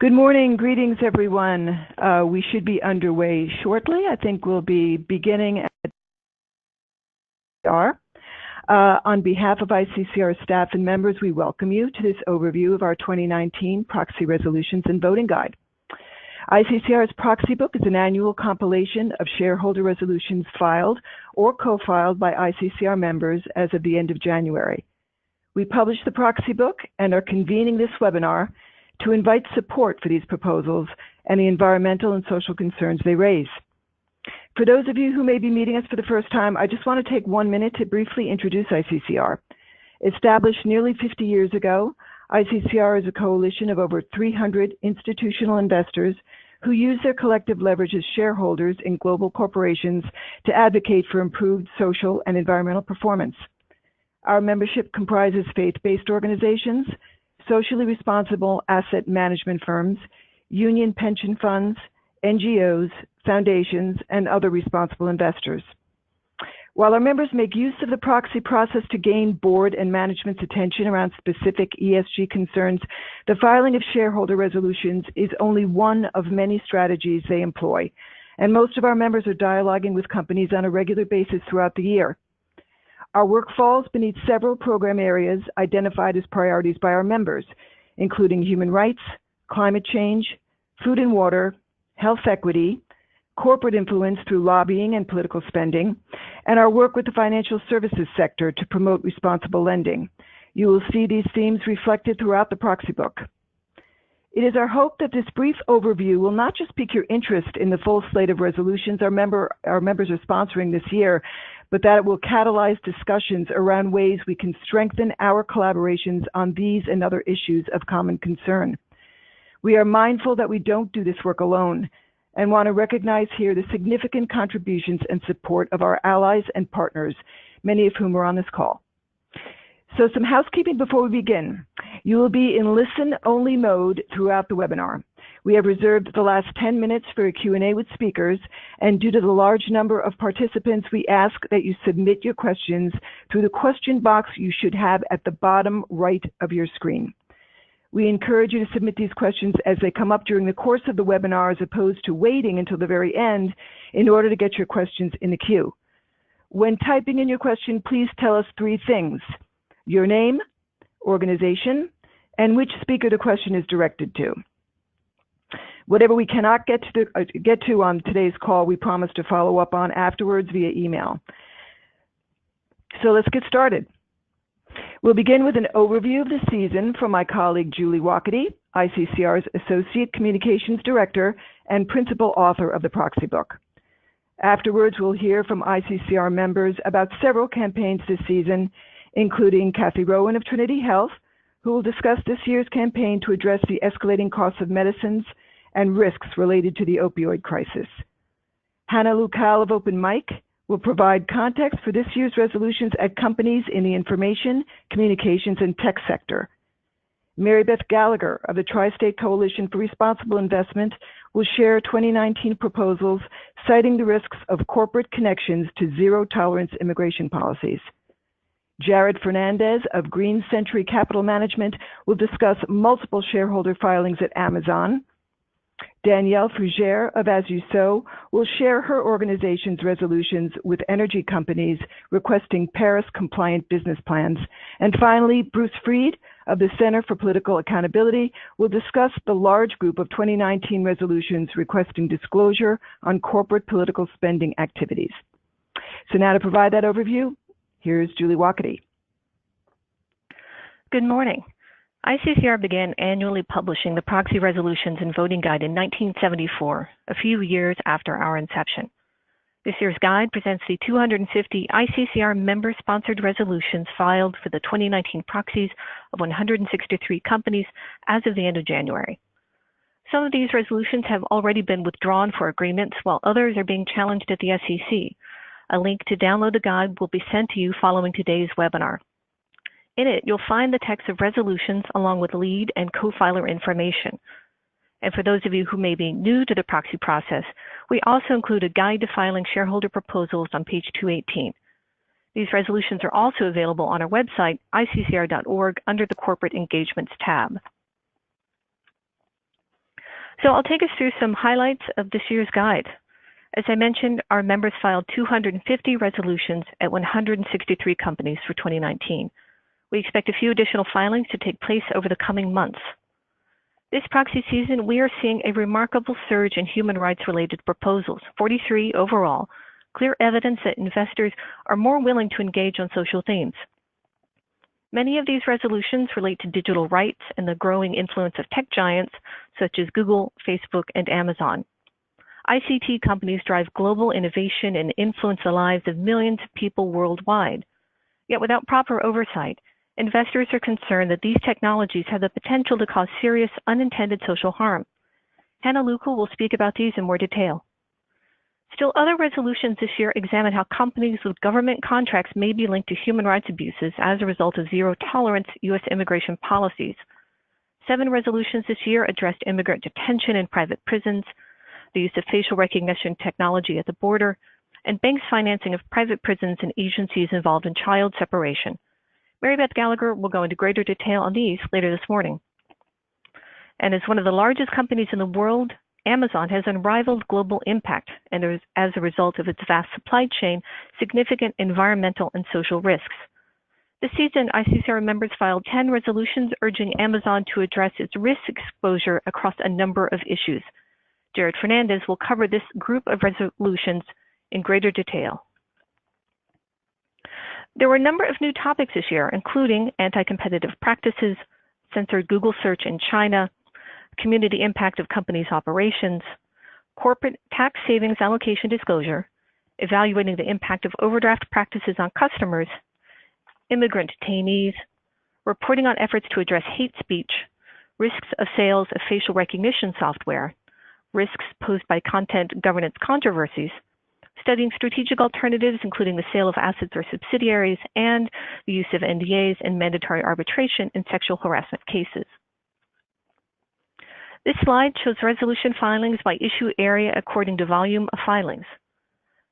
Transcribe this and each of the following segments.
Good morning. Greetings, everyone. We should be underway shortly. I think we'll be beginning at on behalf of ICCR staff and members, we welcome you to this overview of our 2019 Proxy Resolutions and Voting Guide. ICCR's Proxy Book is an annual compilation of shareholder resolutions filed or co-filed by ICCR members as of the end of January. We published the Proxy Book and are convening this webinar to invite support for these proposals and the environmental and social concerns they raise. For those of you who may be meeting us for the first time, I just want to take 1 minute to briefly introduce ICCR. Established nearly 50 years ago, ICCR is a coalition of over 300 institutional investors who use their collective leverage as shareholders in global corporations to advocate for improved social and environmental performance. Our membership comprises faith-based organizations, socially responsible asset management firms, union pension funds, NGOs, foundations, and other responsible investors. While our members make use of the proxy process to gain board and management's attention around specific ESG concerns, the filing of shareholder resolutions is only one of many strategies they employ, and most of our members are dialoguing with companies on a regular basis throughout the year. Our work falls beneath several program areas identified as priorities by our members, including human rights, climate change, food and water, health equity, corporate influence through lobbying and political spending, and our work with the financial services sector to promote responsible lending. You will see these themes reflected throughout the Proxy Book. It is our hope that this brief overview will not just pique your interest in the full slate of resolutions our members are sponsoring this year, but that it will catalyze discussions around ways we can strengthen our collaborations on these and other issues of common concern. We are mindful that we don't do this work alone and want to recognize here the significant contributions and support of our allies and partners, many of whom are on this call. So some housekeeping before we begin. You will be in listen-only mode throughout the webinar. We have reserved the last 10 minutes for a Q&A with speakers, and due to the large number of participants, we ask that you submit your questions through the question box you should have at the bottom right of your screen. We encourage you to submit these questions as they come up during the course of the webinar, as opposed to waiting until the very end in order to get your questions in the queue. When typing in your question, please tell us 3 things: your name, organization, and which speaker the question is directed to. Whatever we cannot get to on today's call, we promise to follow up on afterwards via email. So let's get started. We'll begin with an overview of the season from my colleague Julie Wakety, ICCR's Associate Communications Director and Principal Author of the Proxy Book. Afterwards, we'll hear from ICCR members about several campaigns this season, including Cathy Rowan of Trinity Health, who will discuss this year's campaign to address the escalating costs of medicines and risks related to the opioid crisis. Hannah Lucal of Open Mic will provide context for this year's resolutions at companies in the information, communications, and tech sector. Mary Beth Gallagher of the Tri-State Coalition for Responsible Investment will share 2019 proposals citing the risks of corporate connections to zero-tolerance immigration policies. Jared Fernandez of Green Century Capital Management will discuss multiple shareholder filings at Amazon. Danielle Fougere of As You Sow will share her organization's resolutions with energy companies requesting Paris-compliant business plans. And finally, Bruce Freed of the Center for Political Accountability will discuss the large group of 2019 resolutions requesting disclosure on corporate political spending activities. So now to provide that overview, here's Julie Wakety. Good morning. ICCR began annually publishing the Proxy Resolutions and Voting Guide in 1974, a few years after our inception. This year's guide presents the 250 ICCR member-sponsored resolutions filed for the 2019 proxies of 163 companies as of the end of January. Some of these resolutions have already been withdrawn for agreements, while others are being challenged at the SEC. A link to download the guide will be sent to you following today's webinar. In it, you'll find the text of resolutions along with lead and co-filer information. And for those of you who may be new to the proxy process, we also include a guide to filing shareholder proposals on page 218. These resolutions are also available on our website, iccr.org, under the Corporate Engagements tab. So I'll take us through some highlights of this year's guide. As I mentioned, our members filed 250 resolutions at 163 companies for 2019. We expect a few additional filings to take place over the coming months. This proxy season, we are seeing a remarkable surge in human rights-related proposals, 43 overall, clear evidence that investors are more willing to engage on social themes. Many of these resolutions relate to digital rights and the growing influence of tech giants such as Google, Facebook, and Amazon. ICT companies drive global innovation and influence the lives of millions of people worldwide. Yet without proper oversight, investors are concerned that these technologies have the potential to cause serious unintended social harm. Hannah Lukul will speak about these in more detail. Still, other resolutions this year examine how companies with government contracts may be linked to human rights abuses as a result of zero-tolerance U.S. immigration policies. 7 resolutions this year addressed immigrant detention in private prisons, the use of facial recognition technology at the border, and banks' financing of private prisons and agencies involved in child separation. Mary Beth Gallagher will go into greater detail on these later this morning. And as one of the largest companies in the world, Amazon has unrivaled global impact, and there is, as a result of its vast supply chain, significant environmental and social risks. This season, ICCR members filed 10 resolutions urging Amazon to address its risk exposure across a number of issues. Jared Fernandez will cover this group of resolutions in greater detail. There were a number of new topics this year, including anti-competitive practices, censored Google search in China, community impact of companies' operations, corporate tax savings allocation disclosure, evaluating the impact of overdraft practices on customers, immigrant detainees, reporting on efforts to address hate speech, risks of sales of facial recognition software, risks posed by content governance controversies, studying strategic alternatives, including the sale of assets or subsidiaries, and the use of NDAs and mandatory arbitration in sexual harassment cases. This slide shows resolution filings by issue area according to volume of filings.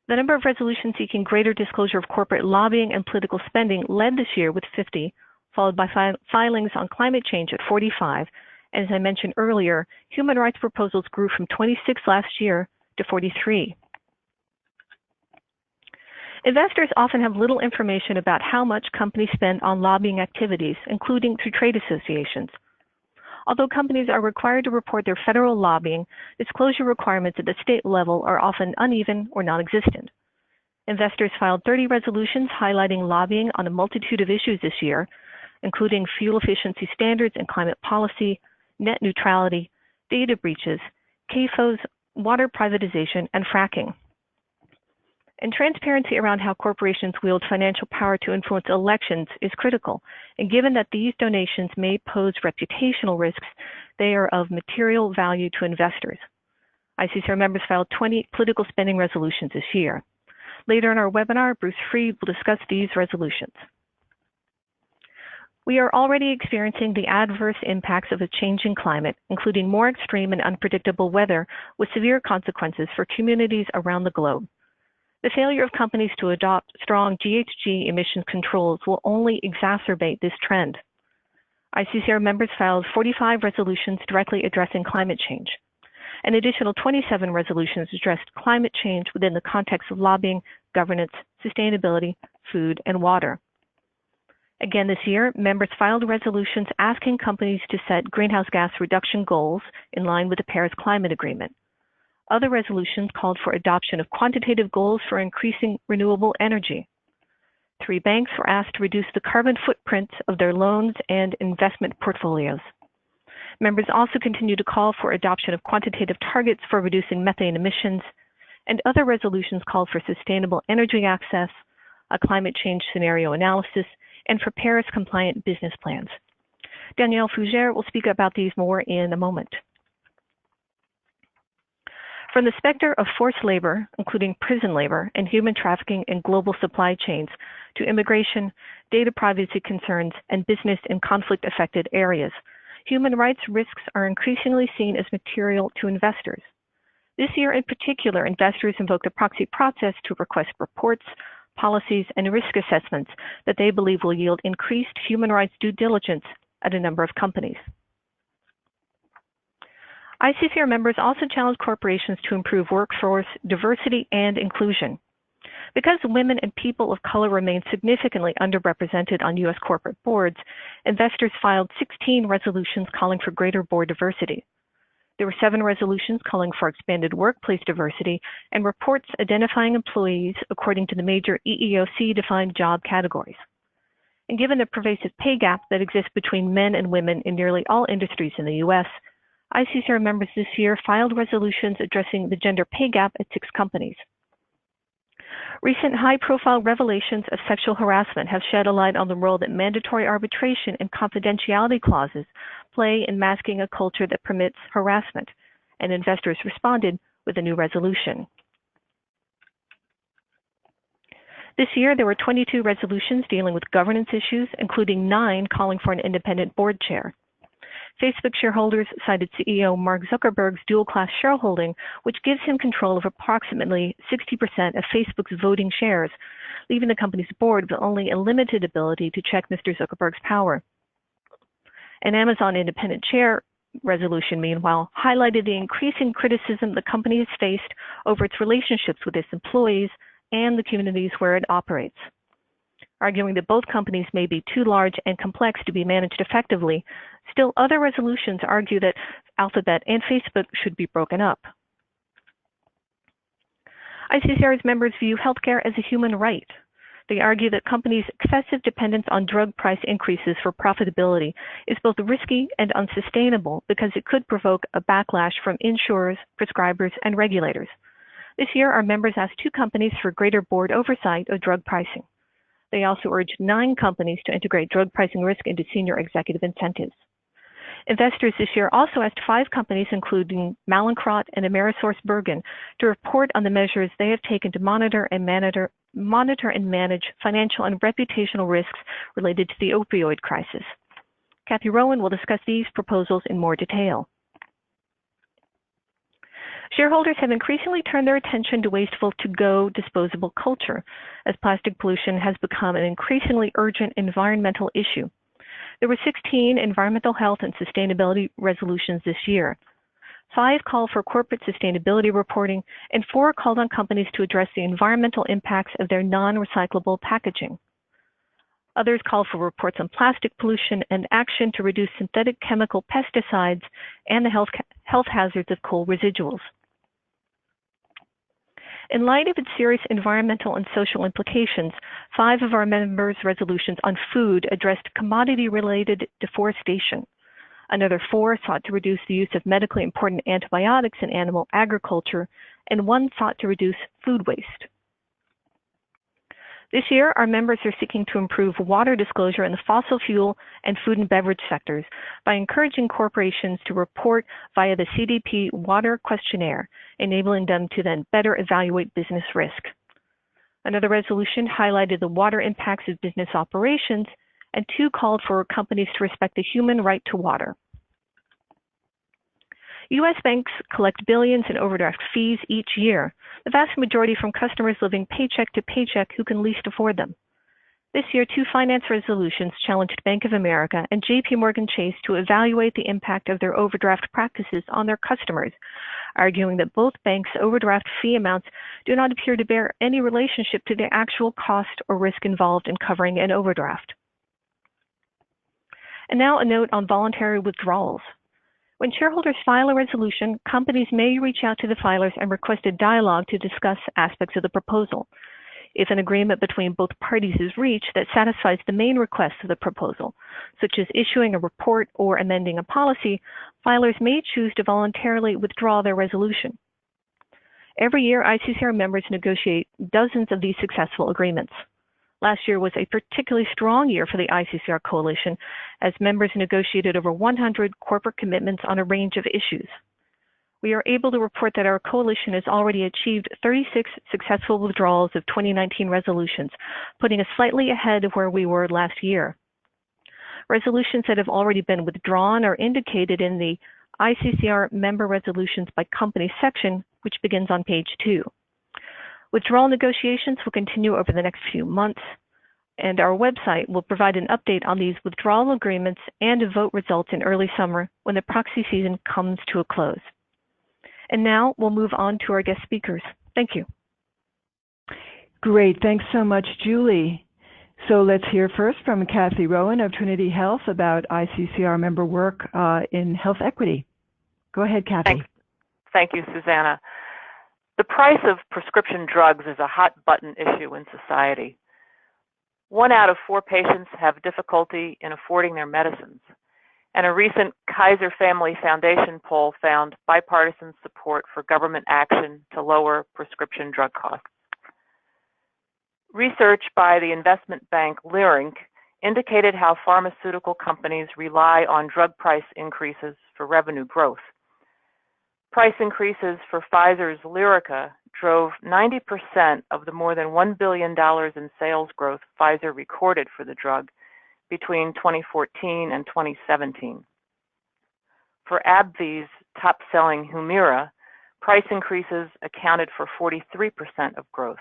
The number of resolutions seeking greater disclosure of corporate lobbying and political spending led this year with 50, followed by filings on climate change at 45. And as I mentioned earlier, human rights proposals grew from 26 last year to 43. Investors often have little information about how much companies spend on lobbying activities, including through trade associations. Although companies are required to report their federal lobbying, disclosure requirements at the state level are often uneven or non-existent. Investors filed 30 resolutions highlighting lobbying on a multitude of issues this year, including fuel efficiency standards and climate policy, net neutrality, data breaches, CAFOs, water privatization, and fracking. And transparency around how corporations wield financial power to influence elections is critical. And given that these donations may pose reputational risks, they are of material value to investors. ICCR members filed 20 political spending resolutions this year. Later in our webinar, Bruce Freed will discuss these resolutions. We are already experiencing the adverse impacts of a changing climate, including more extreme and unpredictable weather with severe consequences for communities around the globe. The failure of companies to adopt strong GHG emission controls will only exacerbate this trend. ICCR members filed 45 resolutions directly addressing climate change. An additional 27 resolutions addressed climate change within the context of lobbying, governance, sustainability, food, and water. Again this year, members filed resolutions asking companies to set greenhouse gas reduction goals in line with the Paris Climate Agreement. Other resolutions called for adoption of quantitative goals for increasing renewable energy. 3 banks were asked to reduce the carbon footprint of their loans and investment portfolios. Members also continue to call for adoption of quantitative targets for reducing methane emissions, and other resolutions called for sustainable energy access, a climate change scenario analysis, and for Paris-compliant business plans. Danielle Fougere will speak about these more in a moment. From the specter of forced labor, including prison labor and human trafficking in global supply chains, to immigration, data privacy concerns, and business in conflict-affected areas, human rights risks are increasingly seen as material to investors. This year in particular, investors invoked the proxy process to request reports, policies, and risk assessments that they believe will yield increased human rights due diligence at a number of companies. ICCR members also challenge corporations to improve workforce diversity and inclusion. Because women and people of color remain significantly underrepresented on U.S. corporate boards, investors filed 16 resolutions calling for greater board diversity. There were 7 resolutions calling for expanded workplace diversity and reports identifying employees according to the major EEOC-defined job categories. And given the pervasive pay gap that exists between men and women in nearly all industries in the U.S., ICCR members this year filed resolutions addressing the gender pay gap at 6 companies. Recent high-profile revelations of sexual harassment have shed a light on the role that mandatory arbitration and confidentiality clauses play in masking a culture that permits harassment, and investors responded with a new resolution. This year, there were 22 resolutions dealing with governance issues, including 9 calling for an independent board chair. Facebook shareholders cited CEO Mark Zuckerberg's dual-class shareholding, which gives him control of approximately 60% of Facebook's voting shares, leaving the company's board with only a limited ability to check Mr. Zuckerberg's power. An Amazon independent chair resolution, meanwhile, highlighted the increasing criticism the company has faced over its relationships with its employees and the communities where it operates. Arguing that both companies may be too large and complex to be managed effectively, still other resolutions argue that Alphabet and Facebook should be broken up. ICCR's members view healthcare as a human right. They argue that companies' excessive dependence on drug price increases for profitability is both risky and unsustainable because it could provoke a backlash from insurers, prescribers, and regulators. This year, our members asked 2 companies for greater board oversight of drug pricing. They also urged 9 companies to integrate drug pricing risk into senior executive incentives. Investors this year also asked 5 companies, including Mallinckrodt and AmerisourceBergen, to report on the measures they have taken to monitor and manage financial and reputational risks related to the opioid crisis. Cathy Rowan will discuss these proposals in more detail. Shareholders have increasingly turned their attention to wasteful to-go disposable culture, as plastic pollution has become an increasingly urgent environmental issue. There were 16 environmental health and sustainability resolutions this year. 5 called for corporate sustainability reporting, and 4 called on companies to address the environmental impacts of their non-recyclable packaging. Others called for reports on plastic pollution and action to reduce synthetic chemical pesticides and the health hazards of coal residuals. In light of its serious environmental and social implications, 5 of our members' resolutions on food addressed commodity-related deforestation. Another 4 sought to reduce the use of medically important antibiotics in animal agriculture, and 1 sought to reduce food waste. This year, our members are seeking to improve water disclosure in the fossil fuel and food and beverage sectors by encouraging corporations to report via the CDP Water Questionnaire, enabling them to then better evaluate business risk. Another resolution highlighted the water impacts of business operations, and 2 called for companies to respect the human right to water. U.S. banks collect billions in overdraft fees each year, the vast majority from customers living paycheck to paycheck who can least afford them. This year, 2 finance resolutions challenged Bank of America and JPMorgan Chase to evaluate the impact of their overdraft practices on their customers, arguing that both banks' overdraft fee amounts do not appear to bear any relationship to the actual cost or risk involved in covering an overdraft. And now a note on voluntary withdrawals. When shareholders file a resolution, companies may reach out to the filers and request a dialogue to discuss aspects of the proposal. If an agreement between both parties is reached that satisfies the main requests of the proposal, such as issuing a report or amending a policy, filers may choose to voluntarily withdraw their resolution. Every year, ICCR members negotiate dozens of these successful agreements. Last year was a particularly strong year for the ICCR coalition, as members negotiated over 100 corporate commitments on a range of issues. We are able to report that our coalition has already achieved 36 successful withdrawals of 2019 resolutions, putting us slightly ahead of where we were last year. Resolutions that have already been withdrawn are indicated in the ICCR Member Resolutions by Company section, which begins on page 2. Withdrawal negotiations will continue over the next few months. and our website will provide an update on these withdrawal agreements and vote results in early summer when the proxy season comes to a close. And now we'll move on to our guest speakers. Thank you. Great. Thanks so much, Julie. So let's hear first from Cathy Rowan of Trinity Health about ICCR member work in health equity. Go ahead, Cathy. Thank you, Susanna. The price of prescription drugs is a hot button issue in society. 1 out of 4 patients have difficulty in affording their medicines, and a recent Kaiser Family Foundation poll found bipartisan support for government action to lower prescription drug costs. Research by the investment bank Leerink indicated how pharmaceutical companies rely on drug price increases for revenue growth. Price increases for Pfizer's Lyrica drove 90% of the more than $1 billion in sales growth Pfizer recorded for the drug between 2014 and 2017. For AbbVie's top-selling Humira, price increases accounted for 43% of growth.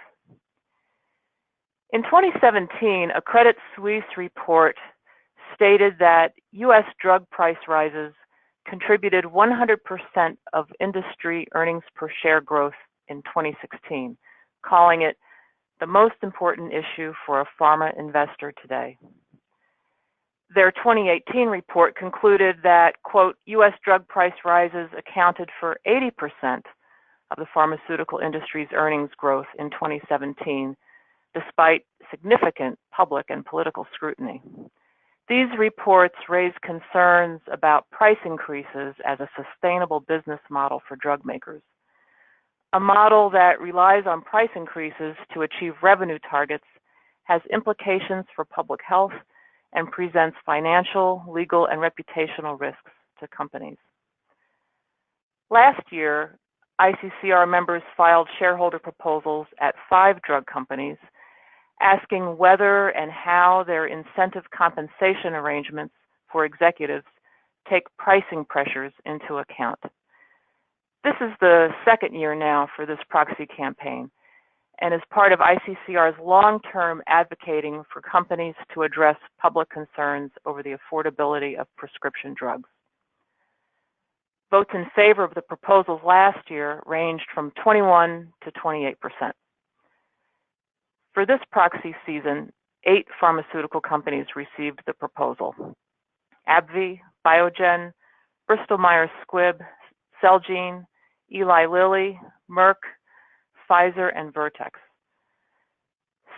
In 2017, a Credit Suisse report stated that U.S. drug price rises contributed 100% of industry earnings per share growth in 2016, calling it the most important issue for a pharma investor today. Their 2018 report concluded that, quote, U.S. drug price rises accounted for 80% of the pharmaceutical industry's earnings growth in 2017, despite significant public and political scrutiny. These reports raise concerns about price increases as a sustainable business model for drug makers. A model that relies on price increases to achieve revenue targets has implications for public health and presents financial, legal, and reputational risks to companies. Last year, ICCR members filed shareholder proposals at 5 drug companies asking whether and how their incentive compensation arrangements for executives take pricing pressures into account. This is the second year now for this proxy campaign and is part of ICCR's long-term advocating for companies to address public concerns over the affordability of prescription drugs. Votes in favor of the proposals last year ranged from 21% to 28%. For this proxy season, 8 pharmaceutical companies received the proposal: AbbVie, Biogen, Bristol Myers Squibb, Celgene, Eli Lilly, Merck, Pfizer, and Vertex.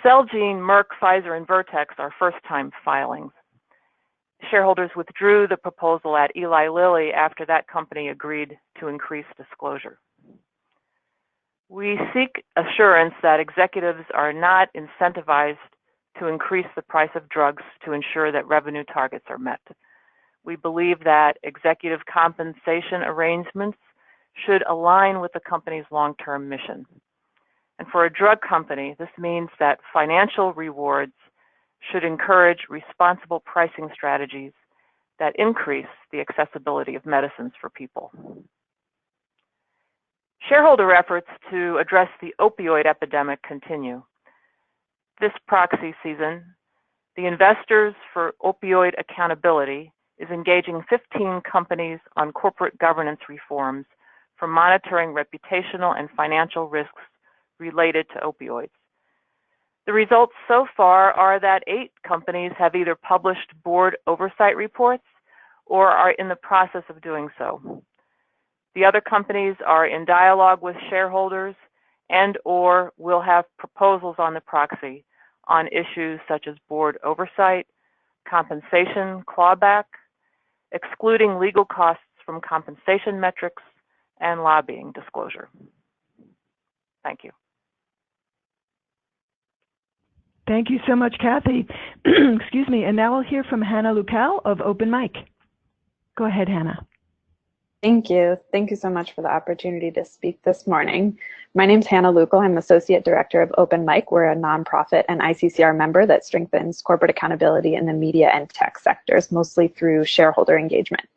Celgene, Merck, Pfizer, and Vertex are first-time filings. Shareholders withdrew the proposal at Eli Lilly after that company agreed to increase disclosure. We seek assurance that executives are not incentivized to increase the price of drugs to ensure that revenue targets are met. We believe that executive compensation arrangements should align with the company's long-term mission. And for a drug company, this means that financial rewards should encourage responsible pricing strategies that increase the accessibility of medicines for people. Shareholder efforts to address the opioid epidemic continue. This proxy season, the Investors for Opioid Accountability is engaging 15 companies on corporate governance reforms for monitoring reputational and financial risks related to opioids. The results so far are that 8 companies have either published board oversight reports or are in the process of doing so. The other companies are in dialogue with shareholders and/or will have proposals on the proxy on issues such as board oversight, compensation clawback, excluding legal costs from compensation metrics, and lobbying disclosure. Thank you. Thank you so much, Cathy. Excuse me. And now we'll hear from Hannah Lukau of Open Mic. Go ahead, Hannah. Thank you. Thank you so much for the opportunity to speak this morning. My name is Hannah Lukau. I'm Associate Director of Open Mic. We're a nonprofit and ICCR member that strengthens corporate accountability in the media and tech sectors, mostly through shareholder engagement.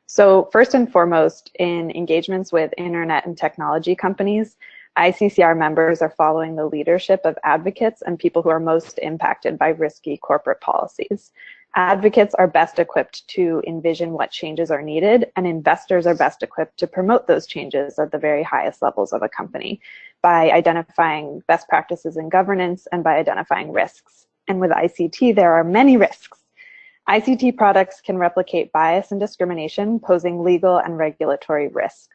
So first and foremost, in engagements with internet and technology companies, ICCR members are following the leadership of advocates and people who are most impacted by risky corporate policies. Advocates are best equipped to envision what changes are needed, and investors are best equipped to promote those changes at the very highest levels of a company by identifying best practices in governance and by identifying risks. And with ICT, there are many risks. ICT products can replicate bias and discrimination, posing legal and regulatory risk.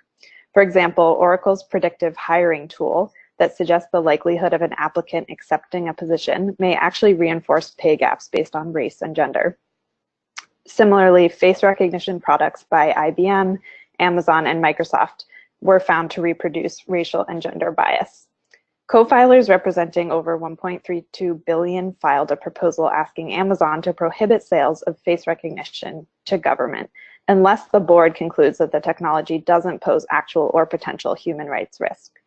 For example, Oracle's predictive hiring tool that suggests the likelihood of an applicant accepting a position may actually reinforce pay gaps based on race and gender. Similarly, face recognition products by IBM, Amazon, and Microsoft were found to reproduce racial and gender bias. Co-filers representing over 1.32 billion filed a proposal asking Amazon to prohibit sales of face recognition to government unless the board concludes that the technology doesn't pose actual or potential human rights risk.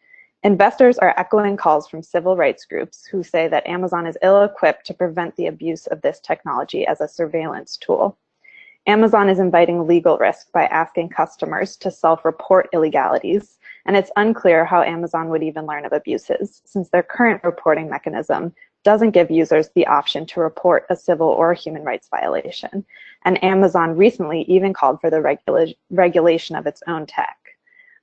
Investors are echoing calls from civil rights groups who say that Amazon is ill-equipped to prevent the abuse of this technology as a surveillance tool. Amazon is inviting legal risk by asking customers to self-report illegalities, and it's unclear how Amazon would even learn of abuses, since their current reporting mechanism doesn't give users the option to report a civil or human rights violation. And Amazon recently even called for the regulation of its own tech.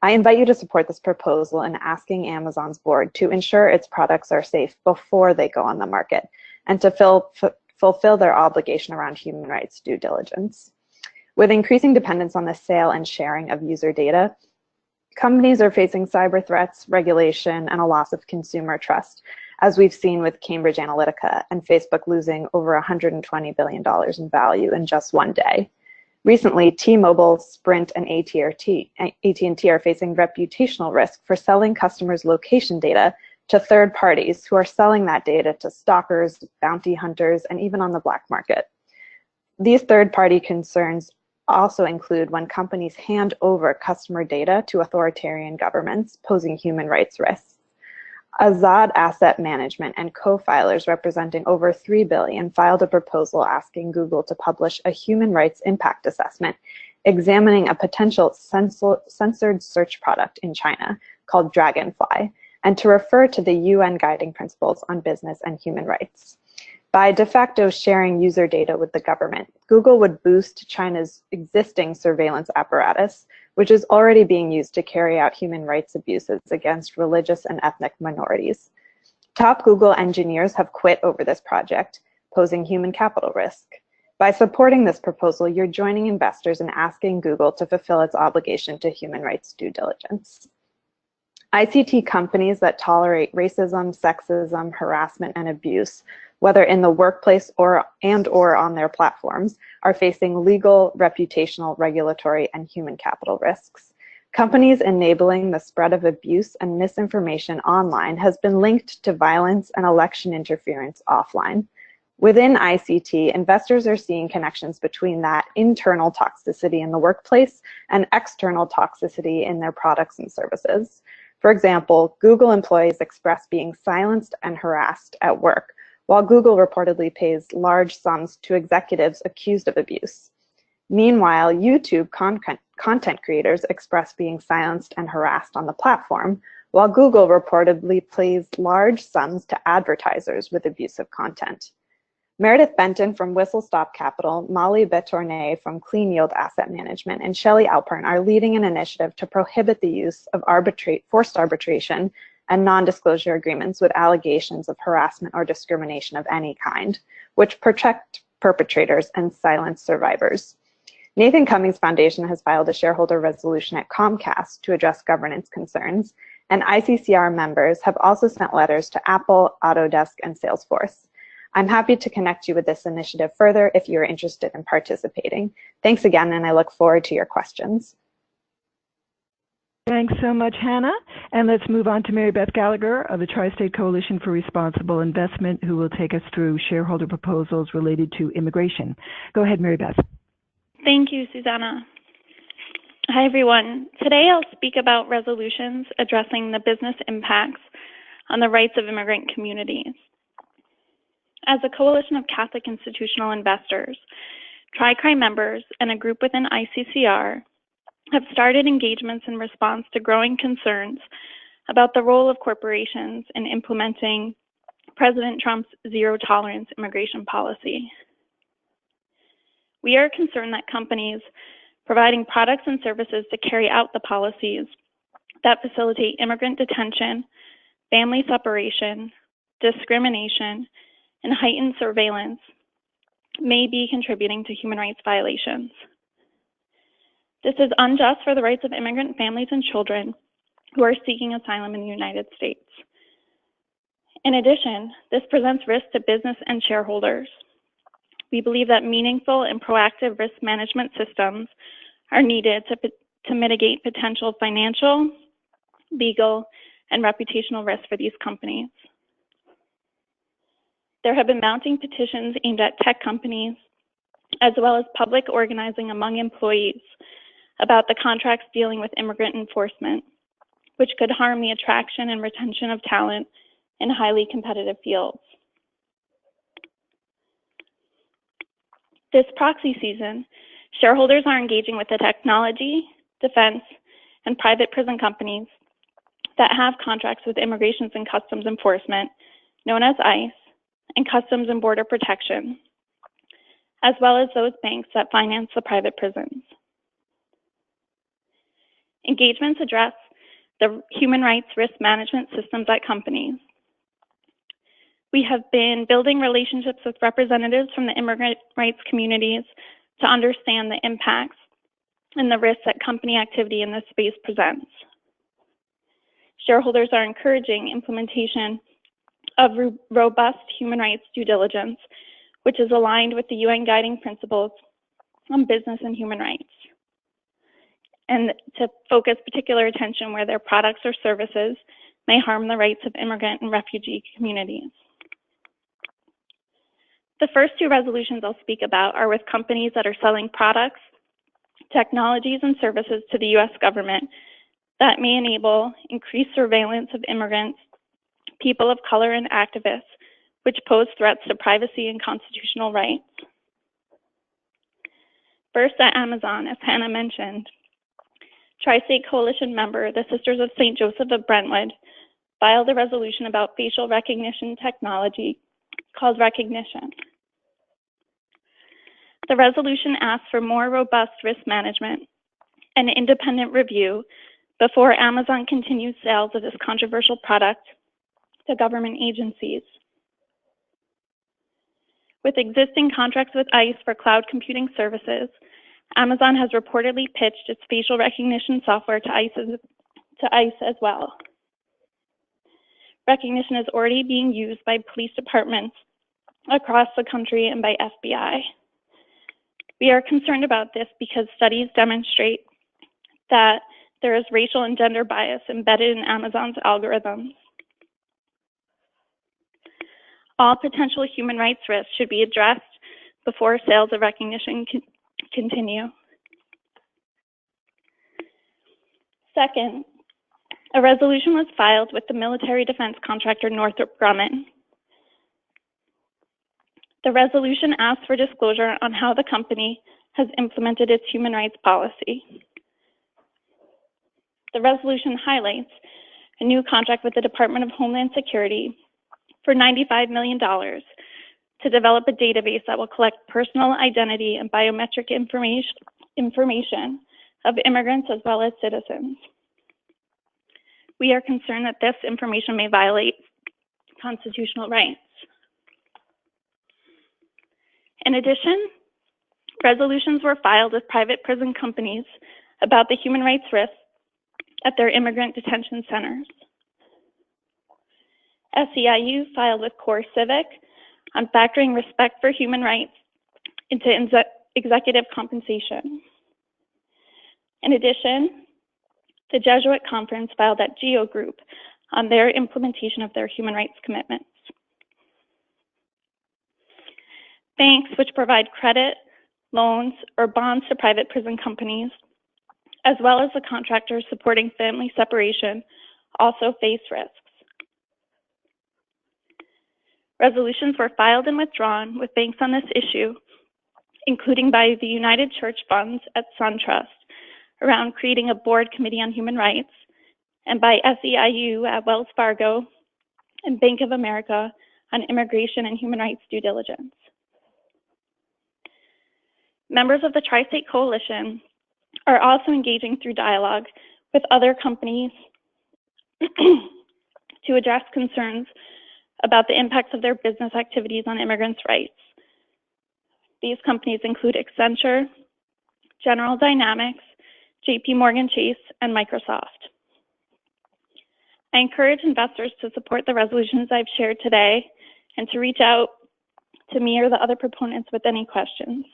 I invite you to support this proposal in asking Amazon's board to ensure its products are safe before they go on the market and to fulfill their obligation around human rights due diligence. With increasing dependence on the sale and sharing of user data, companies are facing cyber threats, regulation, and a loss of consumer trust, as we've seen with Cambridge Analytica and Facebook losing over $120 billion in value in just one day. Recently, T-Mobile, Sprint, and AT&T are facing reputational risk for selling customers' location data to third parties who are selling that data to stalkers, bounty hunters, and even on the black market. These third-party concerns also include when companies hand over customer data to authoritarian governments, posing human rights risks. Azad Asset Management and co-filers representing over $3 billion filed a proposal asking Google to publish a human rights impact assessment examining a potential censored search product in China called Dragonfly, and to refer to the UN guiding principles on business and human rights. By de facto sharing user data with the government, Google would boost China's existing surveillance apparatus, which is already being used to carry out human rights abuses against religious and ethnic minorities. Top Google engineers have quit over this project, posing human capital risk. By supporting this proposal, you're joining investors in asking Google to fulfill its obligation to human rights due diligence. ICT companies that tolerate racism, sexism, harassment, and abuse, whether in the workplace or on their platforms, are facing legal, reputational, regulatory, and human capital risks. Companies enabling the spread of abuse and misinformation online has been linked to violence and election interference offline. Within ICT, investors are seeing connections between that internal toxicity in the workplace and external toxicity in their products and services. For example, Google employees express being silenced and harassed at work, while Google reportedly pays large sums to executives accused of abuse. Meanwhile, YouTube content creators express being silenced and harassed on the platform, while Google reportedly pays large sums to advertisers with abusive content. Meredith Benton from Whistle Stop Capital, Molly Betournay from Clean Yield Asset Management, and Shelley Alpern are leading an initiative to prohibit the use of forced arbitration and non-disclosure agreements with allegations of harassment or discrimination of any kind, which protect perpetrators and silence survivors. Nathan Cummings Foundation has filed a shareholder resolution at Comcast to address governance concerns, and ICCR members have also sent letters to Apple, Autodesk, and Salesforce. I'm happy to connect you with this initiative further if you're interested in participating. Thanks again, and I look forward to your questions. Thanks so much, Hannah. And let's move on to Mary Beth Gallagher of the Tri-State Coalition for Responsible Investment, who will take us through shareholder proposals related to immigration. Go ahead, Mary Beth. Thank you, Susanna. Hi, everyone. Today I'll speak about resolutions addressing the business impacts on the rights of immigrant communities. As a coalition of Catholic institutional investors, Tri-Crime members and a group within ICCR have started engagements in response to growing concerns about the role of corporations in implementing President Trump's zero-tolerance immigration policy. We are concerned that companies providing products and services to carry out the policies that facilitate immigrant detention, family separation, discrimination, and heightened surveillance may be contributing to human rights violations. This is unjust for the rights of immigrant families and children who are seeking asylum in the United States. In addition, this presents risk to business and shareholders. We believe that meaningful and proactive risk management systems are needed to mitigate potential financial, legal, and reputational risks for these companies. There have been mounting petitions aimed at tech companies, as well as public organizing among employees about the contracts dealing with immigrant enforcement, which could harm the attraction and retention of talent in highly competitive fields. This proxy season, shareholders are engaging with the technology, defense, and private prison companies that have contracts with Immigrations and Customs Enforcement, known as ICE, and Customs and Border Protection, as well as those banks that finance the private prisons. Engagements address the human rights risk management systems at companies. We have been building relationships with representatives from the immigrant rights communities to understand the impacts and the risks that company activity in this space presents. Shareholders are encouraging implementation of robust human rights due diligence, which is aligned with the UN guiding principles on business and human rights, and to focus particular attention where their products or services may harm the rights of immigrant and refugee communities. The first two resolutions I'll speak about are with companies that are selling products, technologies, and services to the US government that may enable increased surveillance of immigrants, people of color, and activists, which pose threats to privacy and constitutional rights. First, at Amazon, as Hannah mentioned, Tri-State Coalition member, the Sisters of St. Joseph of Brentwood, filed a resolution about facial recognition technology called Recognition. The resolution asks for more robust risk management and independent review before Amazon continues sales of this controversial product to government agencies. With existing contracts with ICE for cloud computing services, Amazon has reportedly pitched its facial recognition software to ICE as well. Recognition is already being used by police departments across the country and by FBI. We are concerned about this because studies demonstrate that there is racial and gender bias embedded in Amazon's algorithms. All potential human rights risks should be addressed before sales of Recognition continue. Second, a resolution was filed with the military defense contractor Northrop Grumman. The resolution asks for disclosure on how the company has implemented its human rights policy. The resolution highlights a new contract with the Department of Homeland Security for $95 million to develop a database that will collect personal identity and biometric information of immigrants as well as citizens. We are concerned that this information may violate constitutional rights. In addition, resolutions were filed with private prison companies about the human rights risks at their immigrant detention centers. SEIU filed with Core Civic on factoring respect for human rights into executive compensation. In addition, the Jesuit Conference filed at GEO Group on their implementation of their human rights commitments. Banks which provide credit, loans, or bonds to private prison companies, as well as the contractors supporting family separation, also face risks. Resolutions were filed and withdrawn with banks on this issue, including by the United Church Funds at SunTrust, around creating a board committee on human rights and by SEIU at Wells Fargo and Bank of America on immigration and human rights due diligence. Members of the Tri-State Coalition are also engaging through dialogue with other companies to address concerns about the impacts of their business activities on immigrants' rights. These companies include Accenture, General Dynamics, JP Morgan Chase, and Microsoft. I encourage investors to support the resolutions I've shared today and to reach out to me or the other proponents with any questions.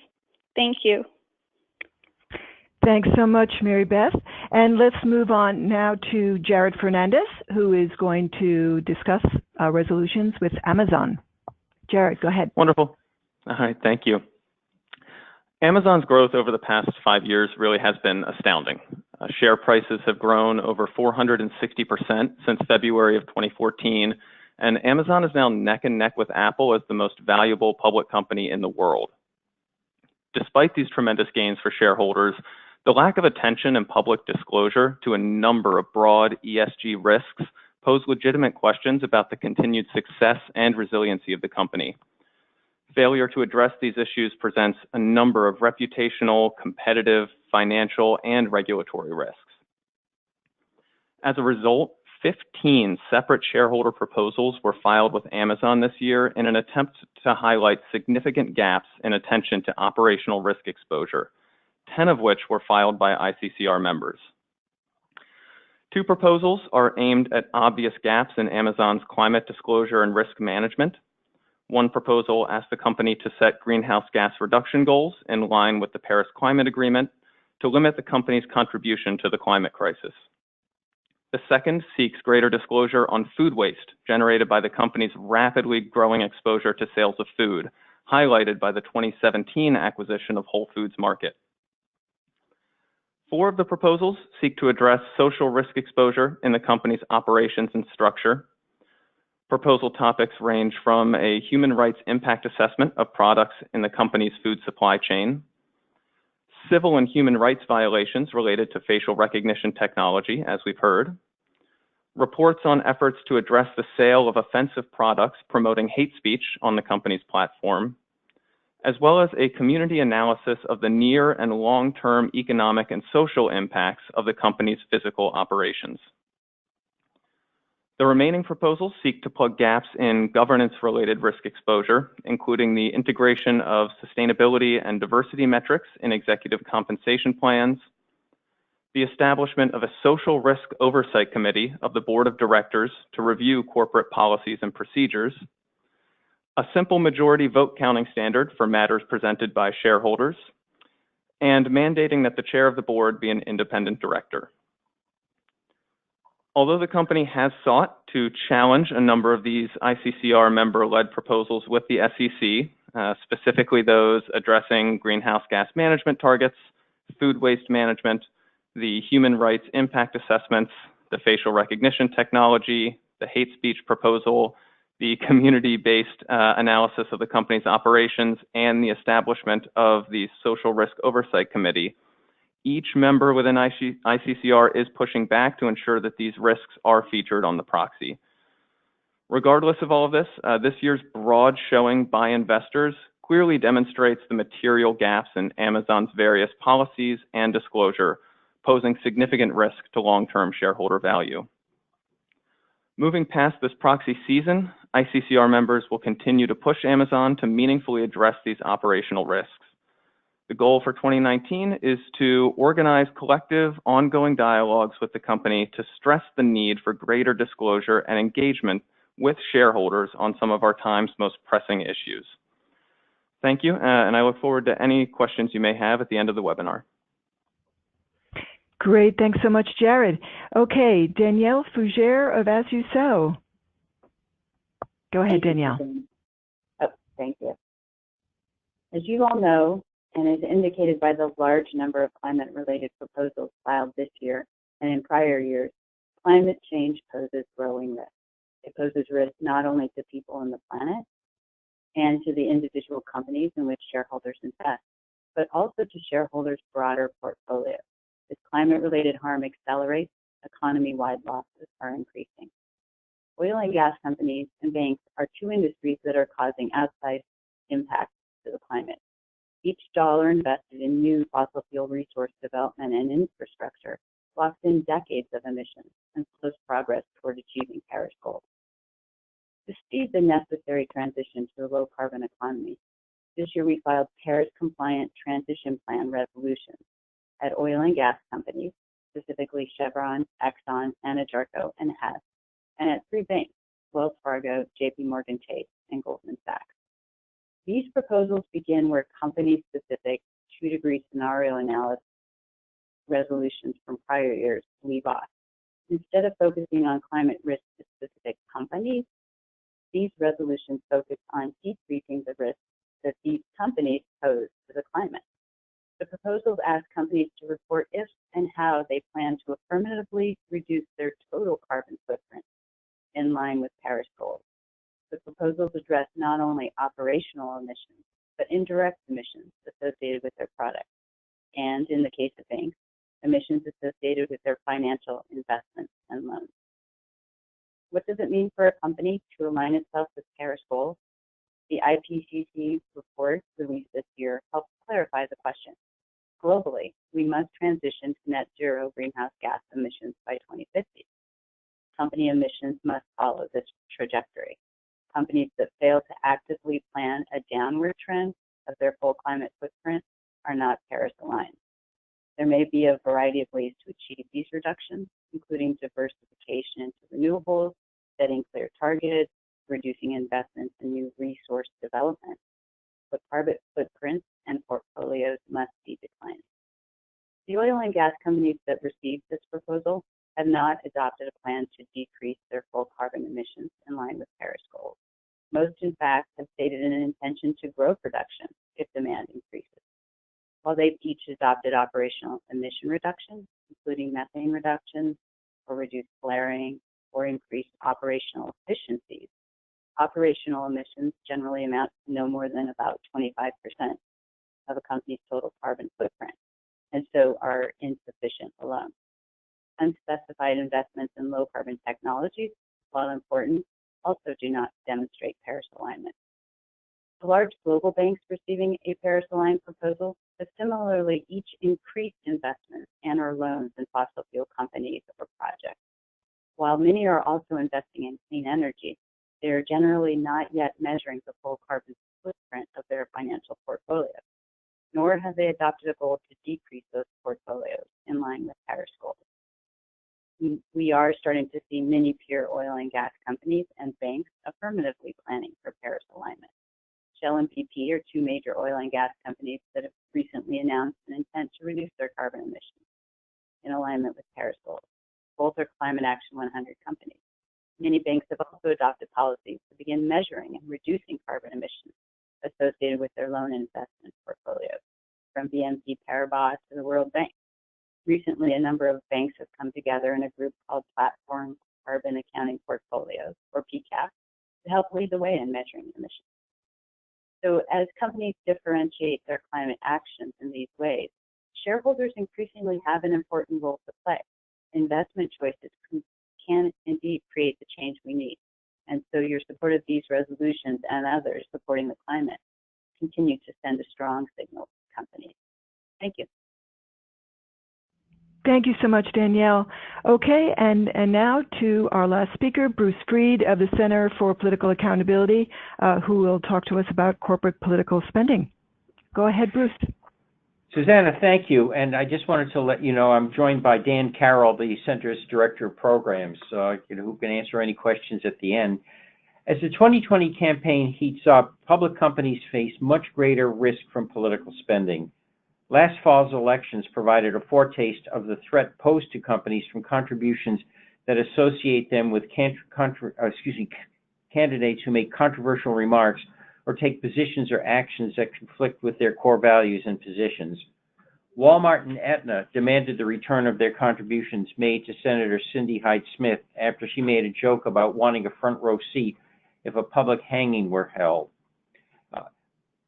Thank you. Thanks so much, Mary Beth. And let's move on now to Jared Fernandez, who is going to discuss resolutions with Amazon. Jared, go ahead. Wonderful. All right, thank you. Amazon's growth over the past 5 years really has been astounding. Share prices have grown over 460% since February of 2014, and Amazon is now neck and neck with Apple as the most valuable public company in the world. Despite these tremendous gains for shareholders, the lack of attention and public disclosure to a number of broad ESG risks pose legitimate questions about the continued success and resiliency of the company. Failure to address these issues presents a number of reputational, competitive, financial, and regulatory risks. As a result, 15 separate shareholder proposals were filed with Amazon this year in an attempt to highlight significant gaps in attention to operational risk exposure, 10 of which were filed by ICCR members. 2 proposals are aimed at obvious gaps in Amazon's climate disclosure and risk management. One proposal asks the company to set greenhouse gas reduction goals in line with the Paris Climate Agreement to limit the company's contribution to the climate crisis. The second seeks greater disclosure on food waste generated by the company's rapidly growing exposure to sales of food, highlighted by the 2017 acquisition of Whole Foods Market. 4 of the proposals seek to address social risk exposure in the company's operations and structure. Proposal topics range from a human rights impact assessment of products in the company's food supply chain, civil and human rights violations related to facial recognition technology, as we've heard, reports on efforts to address the sale of offensive products promoting hate speech on the company's platform, as well as a community analysis of the near and long-term economic and social impacts of the company's physical operations. The remaining proposals seek to plug gaps in governance-related risk exposure, including the integration of sustainability and diversity metrics in executive compensation plans, the establishment of a social risk oversight committee of the board of directors to review corporate policies and procedures, a simple majority vote counting standard for matters presented by shareholders, and mandating that the chair of the board be an independent director. Although the company has sought to challenge a number of these ICCR member-led proposals with the SEC, specifically those addressing greenhouse gas management targets, food waste management, the human rights impact assessments, the facial recognition technology, the hate speech proposal, the community-based analysis of the company's operations, and the establishment of the Social Risk Oversight Committee, each member within ICCR is pushing back to ensure that these risks are featured on the proxy. Regardless of all of this, this year's broad showing by investors clearly demonstrates the material gaps in Amazon's various policies and disclosure, posing significant risk to long-term shareholder value. Moving past this proxy season, ICCR members will continue to push Amazon to meaningfully address these operational risks. The goal for 2019 is to organize collective, ongoing dialogues with the company to stress the need for greater disclosure and engagement with shareholders on some of our time's most pressing issues. Thank you, and I look forward to any questions you may have at the end of the webinar. Great, thanks so much, Jared. Okay, Danielle Fougere of As You Sow. Go ahead, Danielle. Oh, thank you. As you all know, and is indicated by the large number of climate-related proposals filed this year and in prior years, climate change poses growing risk. It poses risk not only to people on the planet and to the individual companies in which shareholders invest, but also to shareholders' broader portfolio. As climate-related harm accelerates, economy-wide losses are increasing. Oil and gas companies and banks are two industries that are causing outsized impacts to the climate. Each dollar invested in new fossil fuel resource development and infrastructure locks in decades of emissions and slows progress toward achieving Paris goals. To speed the necessary transition to a low-carbon economy, this year we filed Paris-compliant transition plan resolutions at oil and gas companies, specifically Chevron, Exxon, Anadarko, and Hess, and at three banks, Wells Fargo, JP Morgan Chase, and Goldman Sachs. These proposals begin where company-specific 2-degree scenario analysis resolutions from prior years leave off. Instead of focusing on climate risk to specific companies, these resolutions focus on decreasing the risks that these companies pose to the climate. The proposals ask companies to report if and how they plan to affirmatively reduce their total carbon footprint in line with Paris goals. The proposals address not only operational emissions, but indirect emissions associated with their products, and in the case of banks, emissions associated with their financial investments and loans. What does it mean for a company to align itself with Paris goals? The IPCC report released this year helps clarify the question. Globally, we must transition to net zero greenhouse gas emissions by 2050. Company emissions must follow this trajectory. Companies that fail to actively plan a downward trend of their full climate footprint are not Paris aligned. There may be a variety of ways to achieve these reductions, including diversification into renewables, setting clear targets, reducing investments in new resource development. But carbon footprints and portfolios must be declining. The oil and gas companies that received this proposal have not adopted a plan to decrease their full carbon emissions in line with Paris goals. Most, in fact, have stated an intention to grow production if demand increases. While they've each adopted operational emission reductions, including methane reductions or reduced flaring or increased operational efficiencies, operational emissions generally amount to no more than about 25% of a company's total carbon footprint, and so are insufficient alone. Unspecified investments in low-carbon technologies, while important, also do not demonstrate Paris alignment. The large global banks receiving a Paris-aligned proposal have similarly each increased investments and or loans in fossil fuel companies or projects. While many are also investing in clean energy, they are generally not yet measuring the full carbon footprint of their financial portfolios, nor have they adopted a goal to decrease those portfolios in line with Paris goals. We are starting to see many pure oil and gas companies and banks affirmatively planning for Paris alignment. Shell and BP are two major oil and gas companies that have recently announced an intent to reduce their carbon emissions in alignment with Paris goals. Both are Climate Action 100 companies. Many banks have also adopted policies to begin measuring and reducing carbon emissions associated with their loan and investment portfolios, from BNP Paribas to the World Bank. Recently, a number of banks have come together in a group called Platform Carbon Accounting Portfolios, or PCAP, to help lead the way in measuring emissions. So as companies differentiate their climate actions in these ways, shareholders increasingly have an important role to play. Investment choices can indeed create the change we need. And so your support of these resolutions and others supporting the climate continue to send a strong signal to companies. Thank you. Thank you so much, Danielle. Okay, and now to our last speaker, Bruce Freed of the Center for Political Accountability, who will talk to us about corporate political spending. Go ahead, Bruce. Susanna, thank you. And I just wanted to let you know I'm joined by Dan Carroll, the Center's Director of Programs, who can answer any questions at the end. As the 2020 campaign heats up, public companies face much greater risk from political spending. Last fall's elections provided a foretaste of the threat posed to companies from contributions that associate them with candidates who make controversial remarks or take positions or actions that conflict with their core values and positions. Walmart and Aetna demanded the return of their contributions made to Senator Cindy Hyde-Smith after she made a joke about wanting a front row seat if a public hanging were held.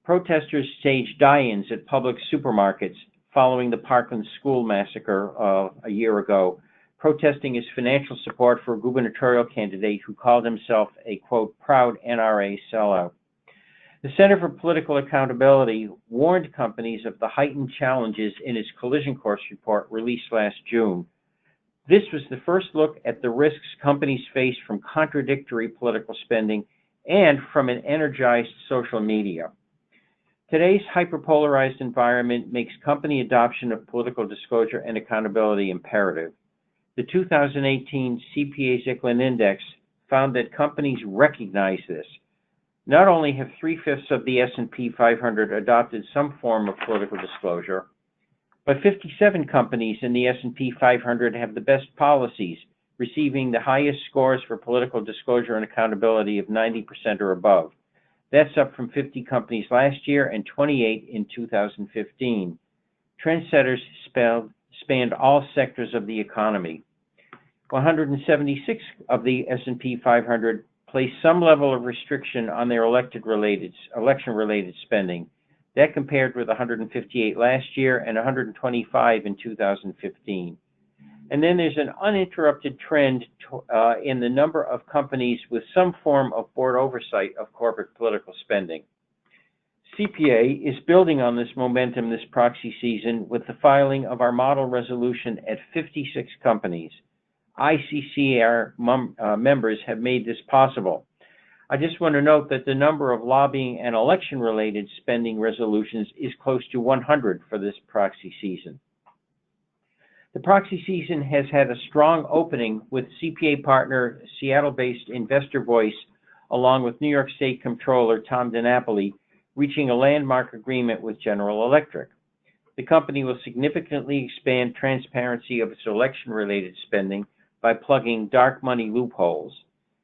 Protesters staged die-ins at public supermarkets following the Parkland school massacre a year ago, protesting his financial support for a gubernatorial candidate who called himself a, quote, proud NRA sellout. The Center for Political Accountability warned companies of the heightened challenges in its collision course report released last June. This was the first look at the risks companies face from contradictory political spending and from an energized social media. Today's hyperpolarized environment makes company adoption of political disclosure and accountability imperative. The 2018 CPA-Zicklin Index found that companies recognize this. Not only have 3/5 of the S&P 500 adopted some form of political disclosure, but 57 companies in the S&P 500 have the best policies, receiving the highest scores for political disclosure and accountability of 90% or above. That's up from 50 companies last year and 28 in 2015. Trendsetters spanned all sectors of the economy. 176 of the S&P 500 place some level of restriction on their election-related spending. That compared with 158 last year and 125 in 2015. And then there's an uninterrupted trend in the number of companies with some form of board oversight of corporate political spending. CPA is building on this momentum this proxy season with the filing of our model resolution at 56 companies. ICCR members have made this possible. I just want to note that the number of lobbying and election-related spending resolutions is close to 100 for this proxy season. The proxy season has had a strong opening with CPA partner Seattle-based Investor Voice, along with New York State Comptroller Tom DiNapoli, reaching a landmark agreement with General Electric. The company will significantly expand transparency of its election-related spending by plugging dark money loopholes.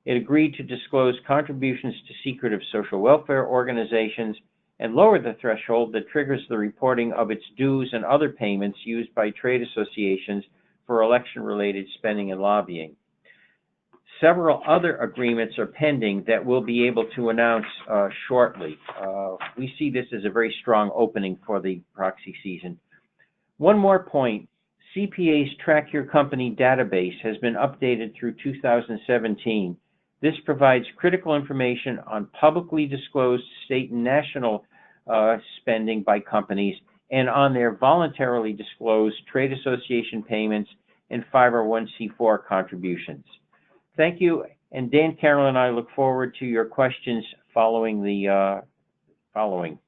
It agreed to disclose contributions to secretive social welfare organizations and lower the threshold that triggers the reporting of its dues and other payments used by trade associations for election-related spending and lobbying. Several other agreements are pending that we'll be able to announce shortly. We see this as a very strong opening for the proxy season. One more point. CPA's Track Your Company database has been updated through 2017. This provides critical information on publicly disclosed state and national spending by companies and on their voluntarily disclosed trade association payments and 501c4 contributions. Thank you, and Dan Carroll and I look forward to your questions following the following.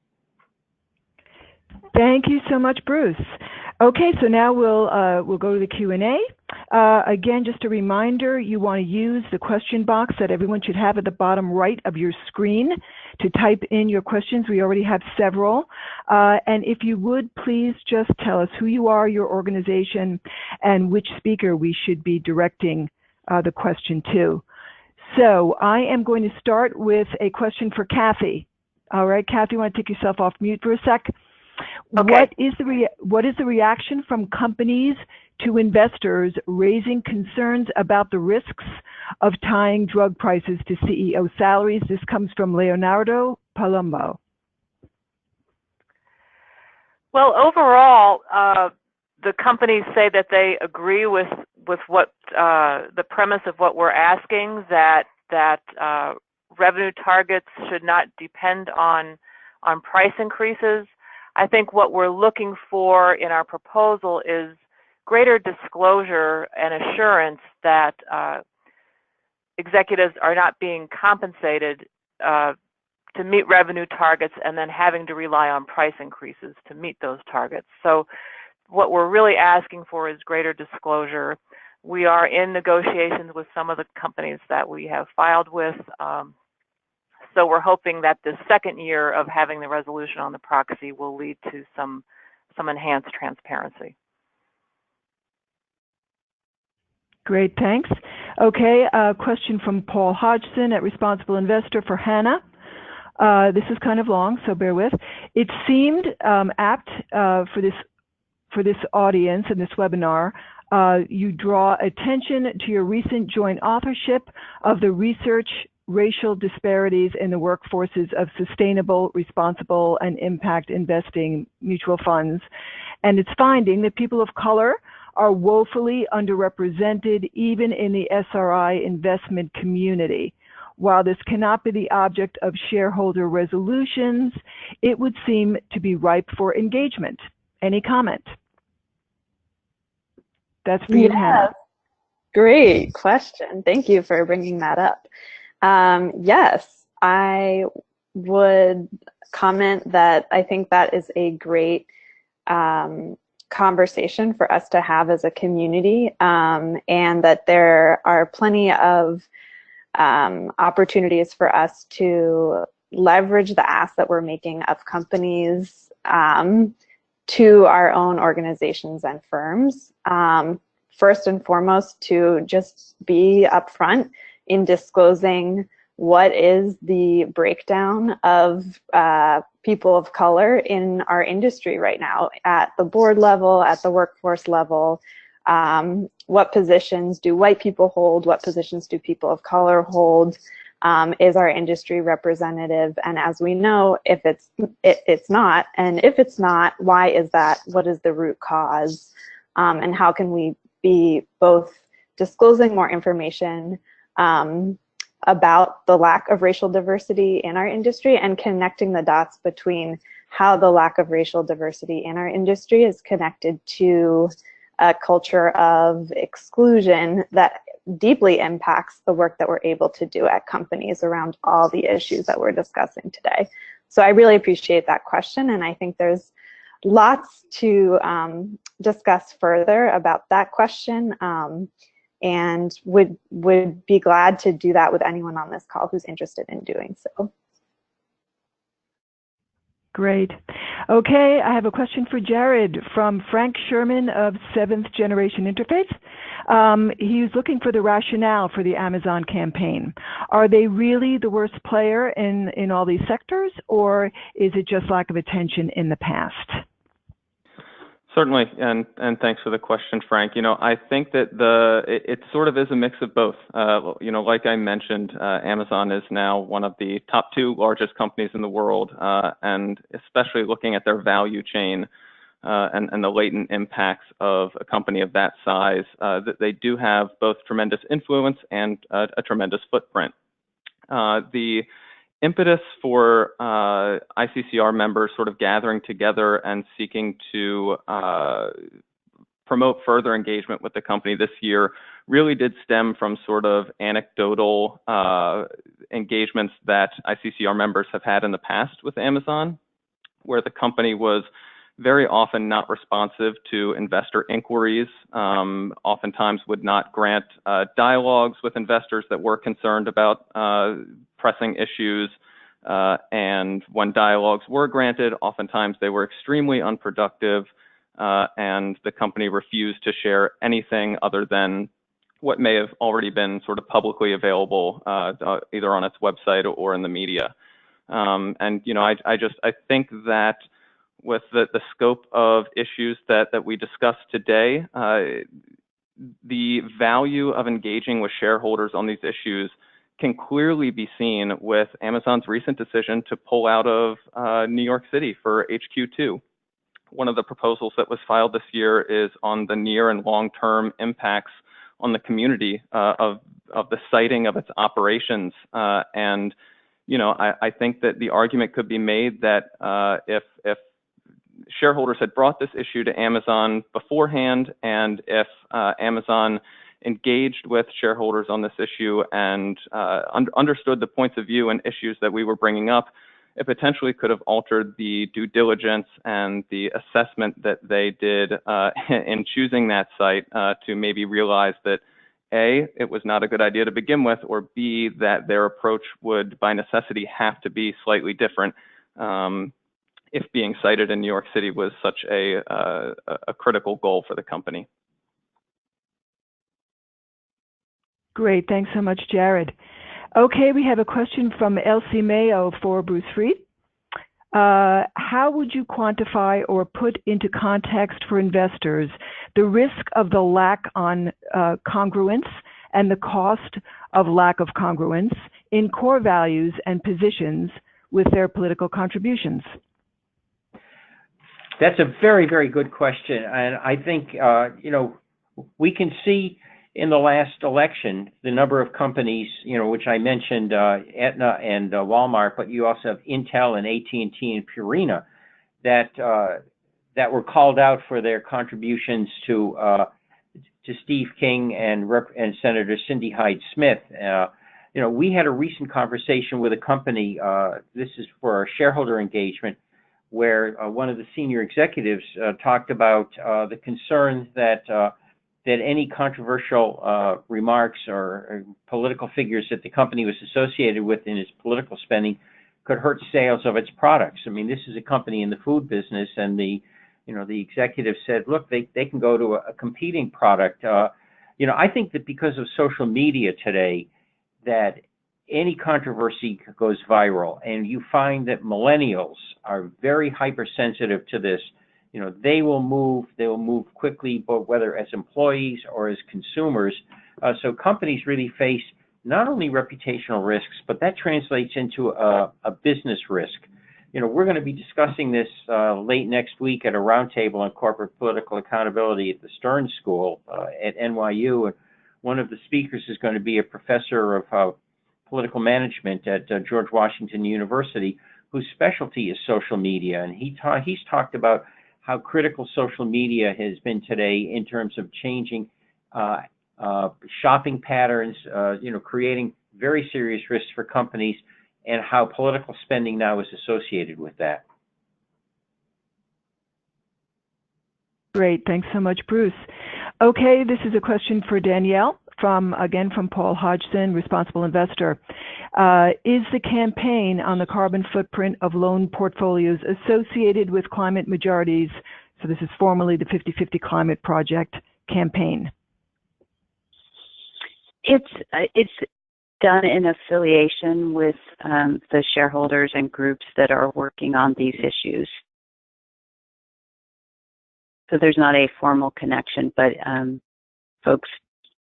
Thank you so much, Bruce. Okay, so now we'll go to the Q&A. Again, just a reminder, you want to use the question box that everyone should have at the bottom right of your screen to type in your questions. We already have several. And if you would, please just tell us who you are, your organization, and which speaker we should be directing the question to. So I am going to start with a question for Cathy. All right, Cathy, you want to take yourself off mute for a sec? Okay. What is the reaction from companies to investors raising concerns about the risks of tying drug prices to CEO salaries? This comes from Leonardo Palumbo. Well, overall, the companies say that they agree with what the premise of what we're asking, that revenue targets should not depend on price increases. I think what we're looking for in our proposal is greater disclosure and assurance that executives are not being compensated to meet revenue targets and then having to rely on price increases to meet those targets. So what we're really asking for is greater disclosure. We are in negotiations with some of the companies that we have filed with. So we're hoping that the second year of having the resolution on the proxy will lead to some enhanced transparency. Great, thanks. Okay, a question from Paul Hodgson at Responsible Investor for Hannah. This is kind of long, so bear with. It seemed apt for this audience in this webinar. You draw attention to your recent joint authorship of the Research Racial Disparities in the Workforces of Sustainable, Responsible, and Impact Investing Mutual Funds. And it's finding that people of color are woefully underrepresented even in the SRI investment community. While this cannot be the object of shareholder resolutions, it would seem to be ripe for engagement. Any comment? That's for you, Hannah. Great question. Thank you for bringing that up. Yes, I would comment that I think that is a great conversation for us to have as a community, and that there are plenty of opportunities for us to leverage the ask that we're making of companies to our own organizations and firms. First and foremost, to just be upfront in disclosing what is the breakdown of people of color in our industry right now, at the board level, at the workforce level. What positions do white people hold? What positions do people of color hold? Is our industry representative? And as we know, if it's not, and if it's not, why is that? What is the root cause? And how can we be both disclosing more information about the lack of racial diversity in our industry and connecting the dots between how the lack of racial diversity in our industry is connected to a culture of exclusion that deeply impacts the work that we're able to do at companies around all the issues that we're discussing today. So I really appreciate that question, and I think there's lots to discuss further about that question, and would be glad to do that with anyone on this call who's interested in doing so. Great. Okay, I have a question for Jared from Frank Sherman of Seventh Generation Interfaith. He's looking for the rationale for the Amazon campaign. Are they really the worst player in all these sectors, or is it just lack of attention in the past? Certainly, and thanks for the question, Frank. You know, I think that it sort of is a mix of both. You know, like I mentioned, Amazon is now one of the top 2 largest companies in the world, and especially looking at their value chain and the latent impacts of a company of that size, that they do have both tremendous influence and a tremendous footprint. The impetus for ICCR members sort of gathering together and seeking to promote further engagement with the company this year really did stem from sort of anecdotal engagements that ICCR members have had in the past with Amazon, where the company was very often not responsive to investor inquiries, oftentimes would not grant dialogues with investors that were concerned about pressing issues, and when dialogues were granted, oftentimes they were extremely unproductive, and the company refused to share anything other than what may have already been sort of publicly available, either on its website or in the media. And you know, I think that with the scope of issues that we discussed today, the value of engaging with shareholders on these issues can clearly be seen with Amazon's recent decision to pull out of New York City for HQ2. One of the proposals that was filed this year is on the near and long-term impacts on the community of the siting of its operations. And you know, I think that the argument could be made that if shareholders had brought this issue to Amazon beforehand, and if Amazon engaged with shareholders on this issue and understood the points of view and issues that we were bringing up, it potentially could have altered the due diligence and the assessment that they did in choosing that site to maybe realize that A, it was not a good idea to begin with, or B, that their approach would by necessity have to be slightly different if being cited in New York City was such a critical goal for the company. Great, thanks so much, Jared. Okay, we have a question from Elsie Mayo for Bruce Freed. How would you quantify or put into context for investors the risk of the lack on congruence and the cost of lack of congruence in core values and positions with their political contributions? That's a very, very good question. And I think, you know, we can see in the last election the number of companies, which I mentioned, Aetna and Walmart, but you also have Intel and AT&T and Purina that were called out for their contributions to Steve King and Senator Cindy Hyde-Smith. We had a recent conversation with a company, this is for our shareholder engagement, where one of the senior executives talked about the concern that any controversial remarks or political figures that the company was associated with in its political spending could hurt sales of its products. I mean, this is a company in the food business, and the executive said, look, they can go to a competing product. I think that because of social media today, that any controversy goes viral, and you find that millennials are very hypersensitive to this. They will move quickly, but whether as employees or as consumers. So companies really face not only reputational risks, but that translates into a business risk. We're going to be discussing this late next week at a roundtable on corporate political accountability at the Stern School at NYU. And one of the speakers is going to be a professor of political management at George Washington University, whose specialty is social media. And he's talked about how critical social media has been today in terms of changing shopping patterns, creating very serious risks for companies, and how political spending now is associated with that. Great. Thanks so much, Bruce. Okay, this is a question for Danielle from Paul Hodgson, responsible investor. Is the campaign on the carbon footprint of loan portfolios associated with climate majorities? So this is formerly the 50/50 Climate Project campaign. It's done in affiliation with the shareholders and groups that are working on these issues. So there's not a formal connection, but folks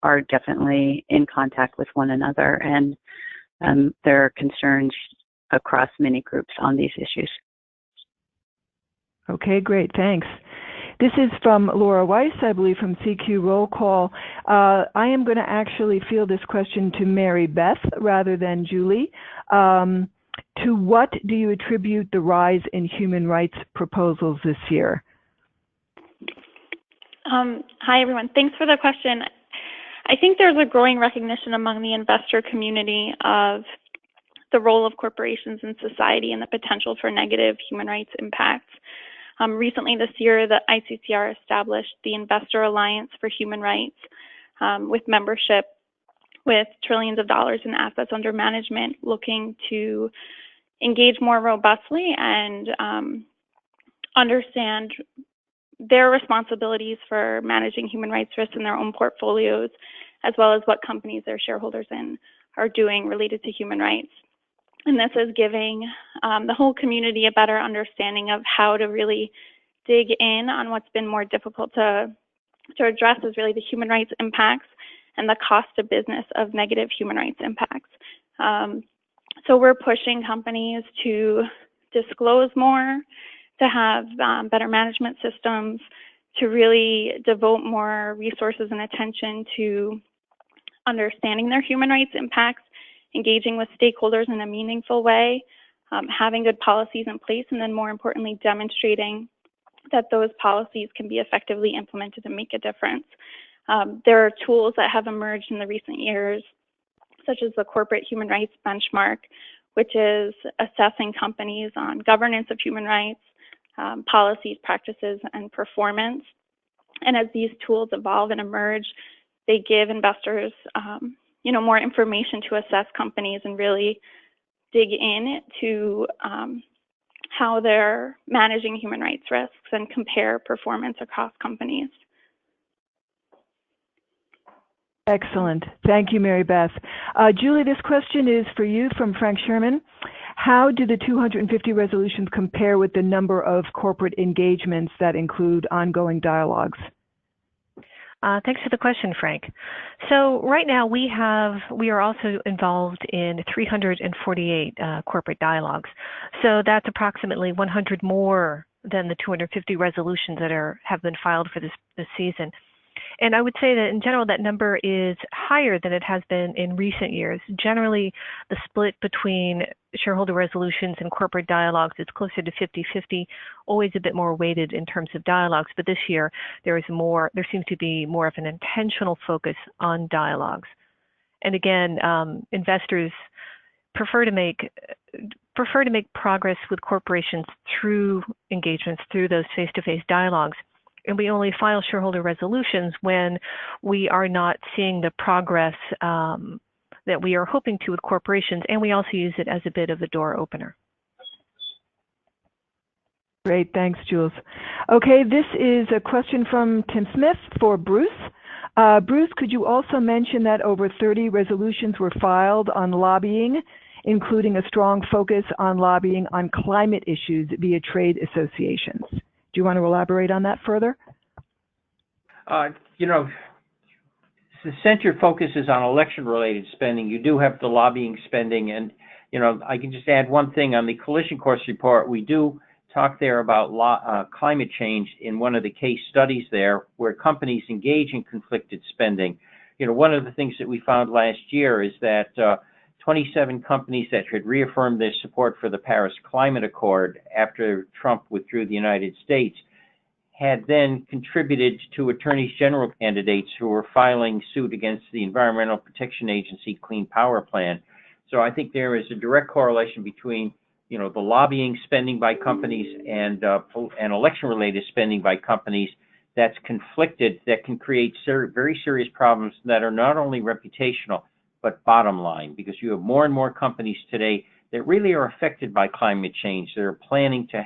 are definitely in contact with one another, and there are concerns across many groups on these issues. Okay, great, thanks. This is from Laura Weiss, I believe, from CQ Roll Call. I am going to actually field this question to Mary Beth rather than Julie. To what do you attribute the rise in human rights proposals this year? Hi, everyone. Thanks for the question. I think there's a growing recognition among the investor community of the role of corporations in society and the potential for negative human rights impacts. Recently this year, the ICCR established the Investor Alliance for Human Rights with membership with trillions of dollars in assets under management, looking to engage more robustly and understand their responsibilities for managing human rights risks in their own portfolios, as well as what companies they're shareholders in are doing related to human rights. And this is giving the whole community a better understanding of how to really dig in on what's been more difficult to address, is really the human rights impacts and the cost of business of negative human rights impacts. So we're pushing companies to disclose more, to have better management systems, to really devote more resources and attention to understanding their human rights impacts, engaging with stakeholders in a meaningful way, having good policies in place, and then more importantly, demonstrating that those policies can be effectively implemented and make a difference. There are tools that have emerged in the recent years, such as the Corporate Human Rights Benchmark, which is assessing companies on governance of human rights, policies, practices, and performance. And as these tools evolve and emerge, they give investors more information to assess companies and really dig in to how they're managing human rights risks and compare performance across companies. Excellent. Thank you, Mary Beth. Julie, this question is for you from Frank Sherman. How do the 250 resolutions compare with the number of corporate engagements that include ongoing dialogues? Thanks for the question, Frank. So right now we are also involved in 348 corporate dialogues. So that's approximately 100 more than the 250 resolutions that have been filed for this season. And I would say that in general, that number is higher than it has been in recent years. Generally, the split between shareholder resolutions and corporate dialogues is closer to 50-50, always a bit more weighted in terms of dialogues. But this year, there seems to be more of an intentional focus on dialogues. And again, investors prefer to make progress with corporations through engagements, through those face-to-face dialogues. And we only file shareholder resolutions when we are not seeing the progress that we are hoping to with corporations, and we also use it as a bit of a door opener. Great, thanks, Jules. Okay, this is a question from Tim Smith for Bruce. Bruce, could you also mention that over 30 resolutions were filed on lobbying, including a strong focus on lobbying on climate issues via trade associations? Do you want to elaborate on that further? You know, the center focuses on election-related spending. You do have the lobbying spending, and you know, I can just add one thing on the collision course report. We do talk there about climate change in one of the case studies there, where companies engage in conflicted spending. You know, one of the things that we found last year is that 27 companies that had reaffirmed their support for the Paris Climate Accord after Trump withdrew the United States had then contributed to attorneys general candidates who were filing suit against the Environmental Protection Agency Clean Power Plan. So I think there is a direct correlation between, you know, the lobbying spending by companies and election-related spending by companies that's conflicted, that can create very serious problems that are not only reputational, but bottom line, because you have more and more companies today that really are affected by climate change. They're planning to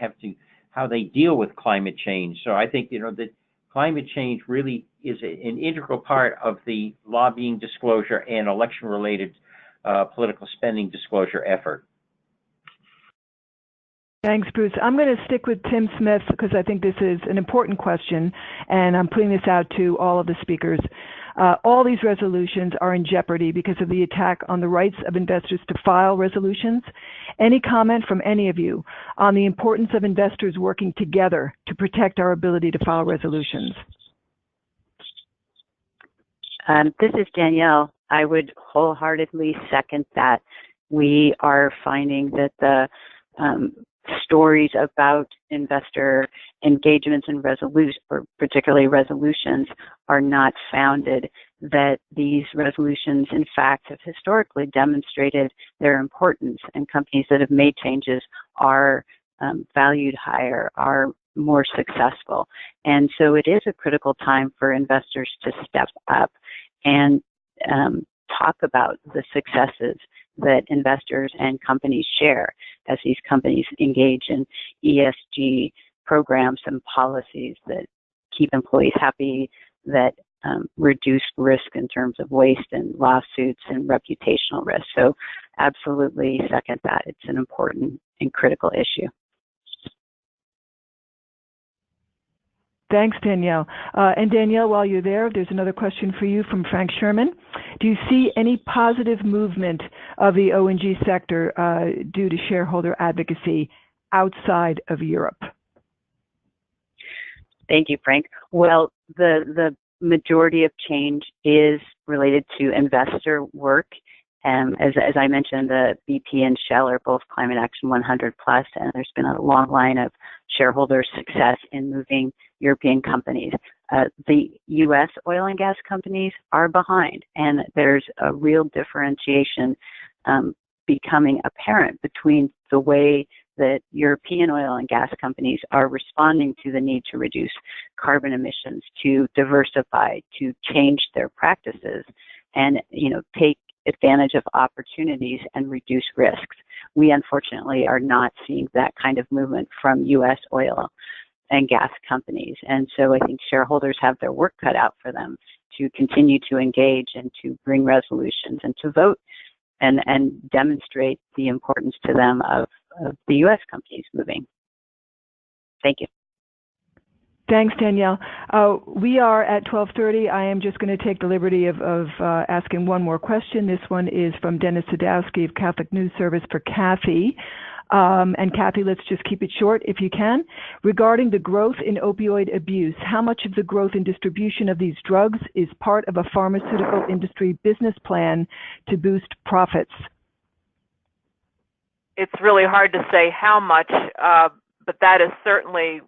how they deal with climate change. So I think, you know, that climate change really is an integral part of the lobbying disclosure and election-related political spending disclosure effort. Thanks, Bruce. I'm going to stick with Tim Smith because I think this is an important question, and I'm putting this out to all of the speakers. All these resolutions are in jeopardy because of the attack on the rights of investors to file resolutions. Any comment from any of you on the importance of investors working together to protect our ability to file resolutions? This is Danielle. I would wholeheartedly second that. We are finding that the stories about investor engagements and resolutions, or particularly resolutions, are not founded, that these resolutions, in fact, have historically demonstrated their importance, and companies that have made changes are valued higher, are more successful. And so it is a critical time for investors to step up and talk about the successes that investors and companies share as these companies engage in ESG programs and policies that keep employees happy, that reduce risk in terms of waste and lawsuits and reputational risk. So absolutely second that. It's an important and critical issue. Thanks, Danielle. And Danielle, while you're there's another question for you from Frank Sherman. Do you see any positive movement of the O&G sector due to shareholder advocacy outside of Europe? Thank you, Frank. Well, the majority of change is related to investor work. As I mentioned, the BP and Shell are both Climate Action 100+, and there's been a long line of shareholder success in moving European companies. The U.S. oil and gas companies are behind, and there's a real differentiation becoming apparent between the way that European oil and gas companies are responding to the need to reduce carbon emissions, to diversify, to change their practices, and take advantage of opportunities and reduce risks. We unfortunately are not seeing that kind of movement from U.S. oil and gas companies. And so I think shareholders have their work cut out for them to continue to engage and to bring resolutions and to vote and demonstrate the importance to them of the U.S. companies moving. Thank you. Thanks, Danielle. We are at 12:30. I am just going to take the liberty of asking one more question. This one is from Dennis Sadowski of Catholic News Service for Cathy. And Cathy, let's just keep it short if you can. Regarding the growth in opioid abuse, how much of the growth in distribution of these drugs is part of a pharmaceutical industry business plan to boost profits? It's really hard to say how much, but that is certainly,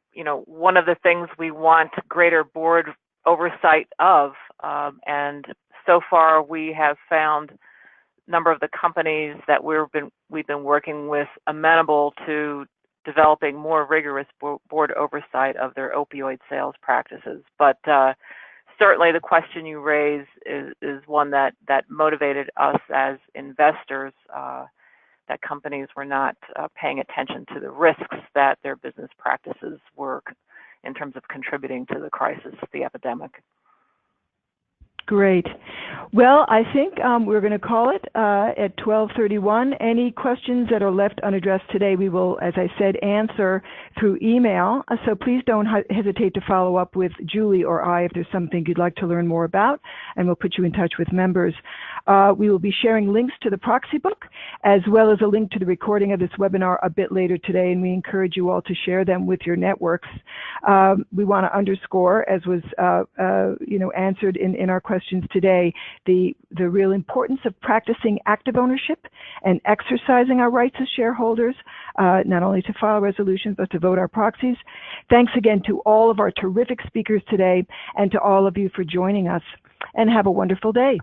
one of the things we want greater board oversight of. And so far, we have found a number of the companies that we've been working with amenable to developing more rigorous board oversight of their opioid sales practices. But certainly, the question you raise is one that motivated us as investors. That companies were not paying attention to the risks that their business practices were in terms of contributing to the crisis, the epidemic. Great. Well, I think we're going to call it at 12:31. Any questions that are left unaddressed today, we will, as I said, answer through email. So please don't hesitate to follow up with Julie or I if there's something you'd like to learn more about, and we'll put you in touch with members. We will be sharing links to the proxy book, as well as a link to the recording of this webinar a bit later today, and we encourage you all to share them with your networks. We want to underscore, as was answered in our questions today, the real importance of practicing active ownership and exercising our rights as shareholders, not only to file resolutions, but to vote our proxies. Thanks again to all of our terrific speakers today and to all of you for joining us, and have a wonderful day.